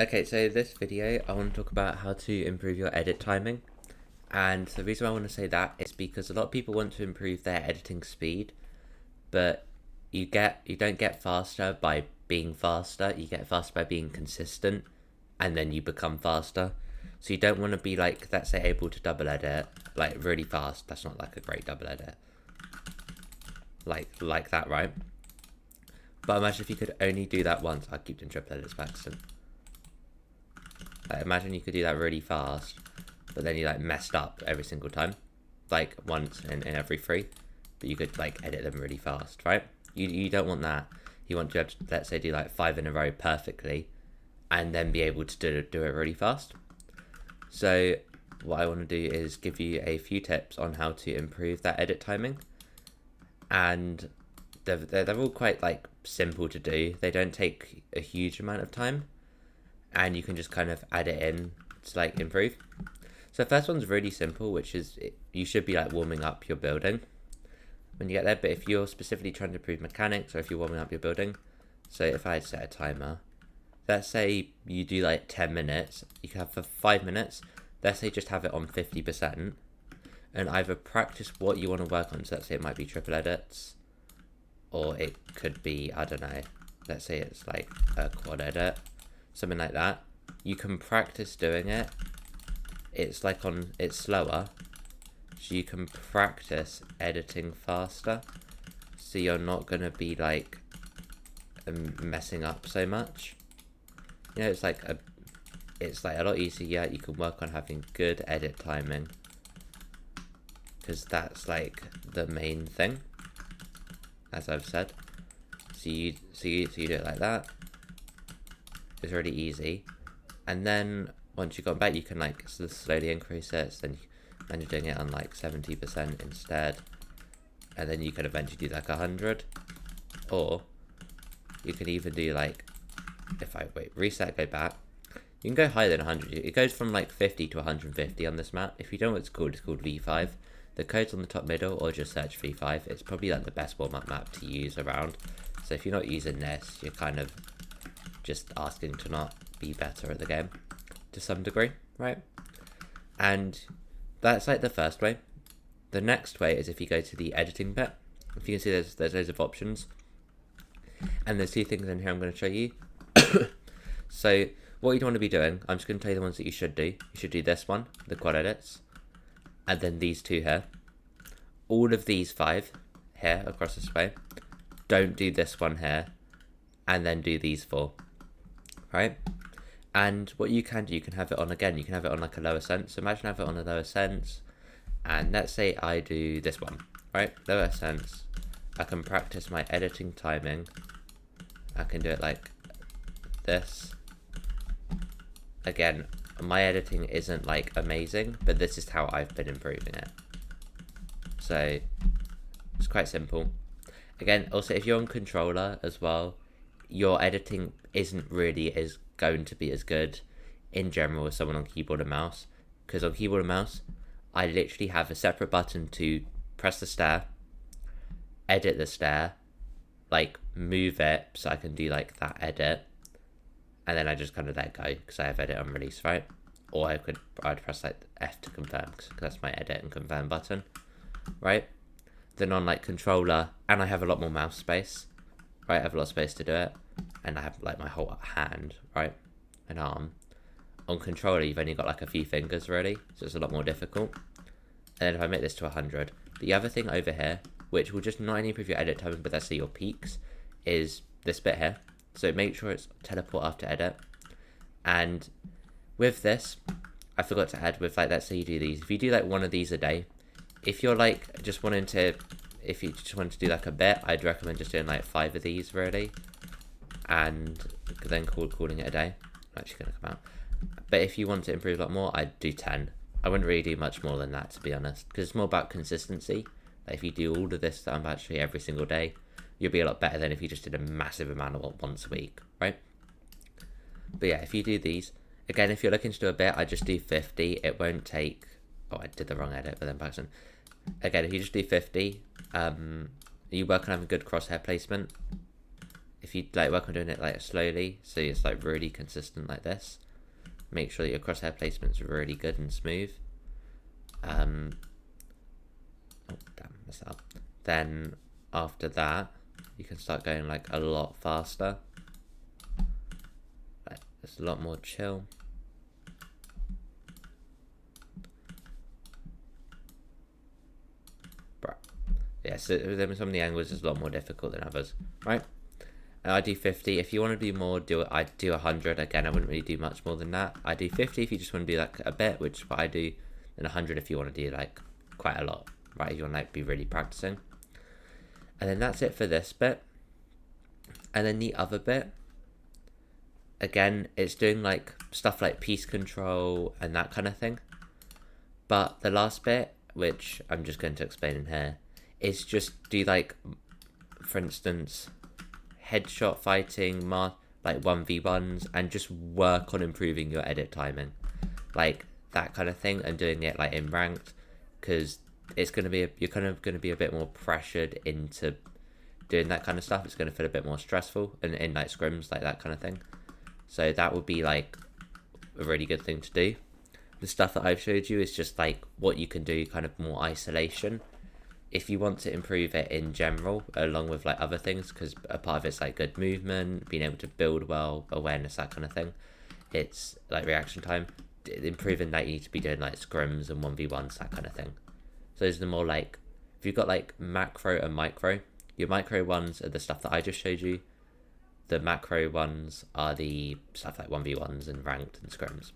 Okay, so this video I want to talk about how to improve your edit timing. And the reason I want to say that is because a lot of people want to improve their editing speed, but you don't get faster by being faster, you get faster by being consistent, and then you become faster. So you don't want to be like, let's say, able to double edit like really fast. That's not like a great double edit. Like that, right? But imagine if you could only do that once. I keep doing triple edits by accident. Like, imagine you could do that really fast, but then you like messed up every single time, like once in every three, but you could like edit them really fast, right? You don't want that. You want to, let's say, do like 5 in a row perfectly, and then be able to do it really fast. So what I want to do is give you a few tips on how to improve that edit timing, and they're all quite like simple to do. They don't take a huge amount of time, and you can just kind of add it in to like improve. So the first one's really simple, which is you should be like warming up your building when you get there. But if you're specifically trying to improve mechanics, or if you're warming up your building, so if I set a timer, let's say you do like 10 minutes, you can have for 5 minutes, let's say just have it on 50%, and either practice what you want to work on. So let's say it might be triple edits, or it could be, I don't know, let's say it's like a quad edit, something like that. You can practice doing it. It's like it's slower, so you can practice editing faster, so you're not gonna be like messing up so much. You know, it's like a lot easier. You can work on having good edit timing, because that's like the main thing, as I've said. So you do it like that. It's really easy, and then once you've gone back, you can like slowly increase it. So then you're doing it on like 70% instead, and then you can eventually do like 100, or you can even do like, if I reset, go back, you can go higher than 100. It goes from like 50 to 150 on this map. If you don't know what it's called V5. The code's on the top middle, or just search V5. It's probably like the best warm-up map to use around. So if you're not using this, you're kind of just asking to not be better at the game to some degree, right? And that's like the first way. The next way is if you go to the editing bit. If you can see, there's loads of options, and there's 2 things in here I'm going to show you. So what you want to be doing, I'm just going to tell you the ones that you should do. You should do this one, the quad edits, and then these 2 here. All of these 5 here across this way. Don't do this one here, and then do these 4, right? And what you can do, you can have it on again. You can have it on like a lower sense. So imagine I have it on a lower sense, and let's say I do this one, right? Lower sense. I can practice my editing timing. I can do it like this. Again, my editing isn't like amazing, but this is how I've been improving it. So it's quite simple. Again, also if you're on controller as well, your editing isn't really going to be as good in general as someone on keyboard and mouse, because on keyboard and mouse, I literally have a separate button to press the stair, edit the stair, like move it so I can do like that edit, and then I just kind of let go because I have edit on release, right? Or I'd press like F to confirm, because that's my edit and confirm button, right? Then on like controller, and I have a lot more mouse space, right? I have a lot of space to do it, and I have like my whole hand, right, and arm. On controller, you've only got like a few fingers really, so it's a lot more difficult. And then if I make this to 100, the other thing over here, which will just not only improve your edit timing, but let's say your peaks, is this bit here. So make sure it's teleport after edit. And with this, I forgot to add, with like, let's say you do these. If you do like one of these a day, if you're like if you just want to do like a bit, I'd recommend just doing like 5 of these really, and then calling it a day. I'm actually going to come out. But if you want to improve a lot more, I'd do 10. I wouldn't really do much more than that, to be honest, because it's more about consistency. Like if you do all of this that I'm about to show you every single day, you'll be a lot better than if you just did a massive amount of it once a week, right? But yeah, if you do these, again, if you're looking to do a bit, I just do 50. It won't take... Oh, I did the wrong edit, but then back to... Again, if you just do 50, you work on having good crosshair placement. if you like work on doing it like slowly, so it's like really consistent like this, make sure that your crosshair placement's really good and smooth. Oh damn, messed that up. Then after that, you can start going like a lot faster. Like, it's a lot more chill. Right. Yeah, so then some of the angles is a lot more difficult than others, right? And I do 50. If you want to do more, I do 100. Again, I wouldn't really do much more than that. I do 50 if you just want to do like a bit, which is what I do, and 100 if you want to do like quite a lot, right? If you want to like be really practicing. And then that's it for this bit. And then the other bit, again, it's doing like stuff like piece control and that kind of thing. But the last bit, which I'm just going to explain in here, is just do like, for instance, headshot fighting, like 1v1s, and just work on improving your edit timing, like that kind of thing, and doing it like in ranked, because it's going to be you're kind of going to be a bit more pressured into doing that kind of stuff. It's going to feel a bit more stressful in like scrims, like that kind of thing. So that would be like a really good thing to do. The stuff that I've showed you is just like what you can do, kind of more isolation. If you want to improve it in general, along with like other things, because a part of it's like good movement, being able to build well, awareness, that kind of thing. It's like reaction time. Improving that, you need to be doing like scrims and 1v1s, that kind of thing. So those are the more like, if you've got like macro and micro, your micro ones are the stuff that I just showed you. The macro ones are the stuff like 1v1s and ranked and scrims.